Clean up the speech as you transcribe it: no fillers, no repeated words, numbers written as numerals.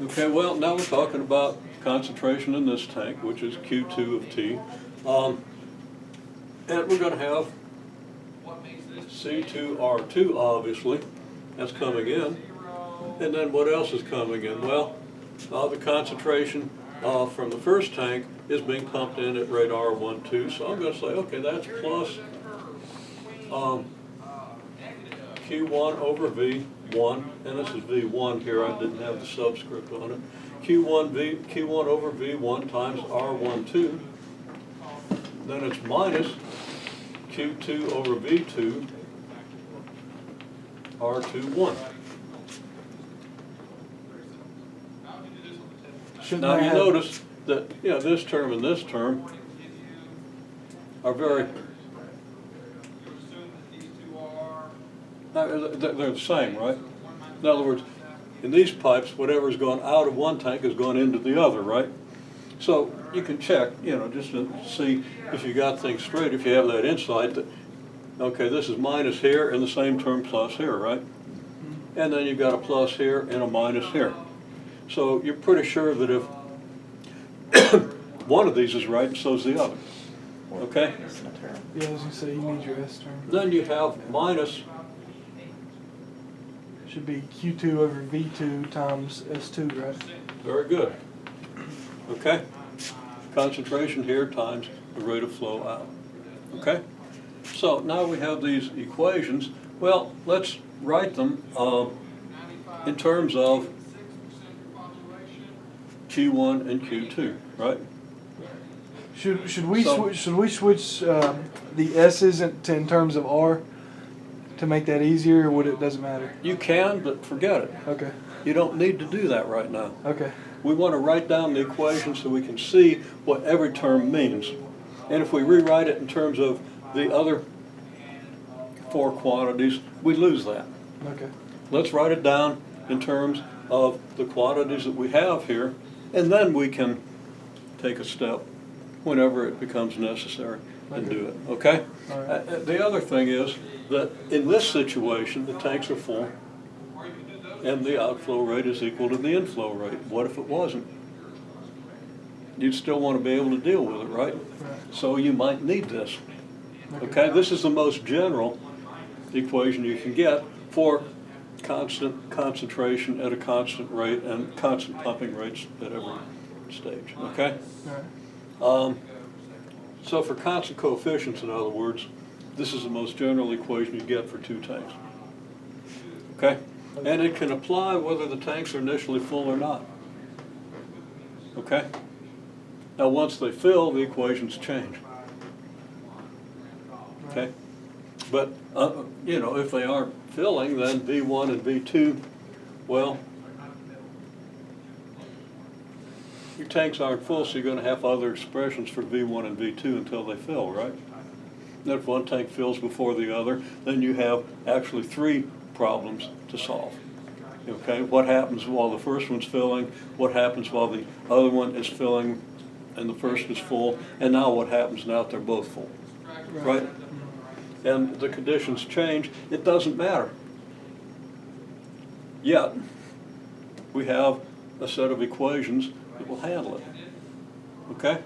Okay, well, now we're talking about concentration in this tank, which is Q2 of T. And we're going to have C2R2, obviously, that's coming in. And then what else is coming in? Well, the concentration from the first tank is being pumped in at rate R12. So I'm going to say, okay, that's plus Q1 over V1, and this is V1 here, I didn't have the subscript on it. Q1 over V1 times R12. Then it's minus Q2 over V2 R21. Now you notice that this term and this term are very, they're the same, right? In other words, in these pipes, whatever's going out of one tank is going into the other, right? So you can check, just to see if you got things straight, if you have that insight that, okay, this is minus here and the same term plus here, right? And then you've got a plus here and a minus here. So you're pretty sure that if one of these is right, and so is the other. Okay? Yeah, I was going to say, you need your S term. Then you have minus. Should be Q2 over V2 times S2, right? Very good. Okay? Concentration here times the rate of flow out. Okay? So now we have these equations. Well, let's write them in terms of Q1 and Q2, right? Should we switch the S's in terms of R to make that easier, or would it doesn't matter? You can, but forget it. Okay. You don't need to do that right now. Okay. We want to write down the equation so we can see what every term means. And if we rewrite it in terms of the other four quantities, we lose that. Okay. Let's write it down in terms of the quantities that we have here, and then we can take a step whenever it becomes necessary and do it, okay? All right. The other thing is that in this situation, the tanks are full and the outflow rate is equal to the inflow rate. What if it wasn't? You'd still want to be able to deal with it, right? So you might need this, okay? This is the most general equation you can get for constant concentration at a constant rate and constant pumping rates at every stage, okay? All right. So for constant coefficients, in other words, this is the most general equation you get for two tanks, okay? And it can apply whether the tanks are initially full or not, okay? Now once they fill, the equations change, okay? But, if they aren't filling, then V1 and V2, well, your tanks aren't full, so you're going to have other expressions for V1 and V2 until they fill, right? And if one tank fills before the other, then you have actually three problems to solve. Okay, what happens while the first one's filling, what happens while the other one is filling and the first is full, and now what happens now that they're both full, right? And the conditions change, it doesn't matter. Yet, we have a set of equations that will handle it, okay?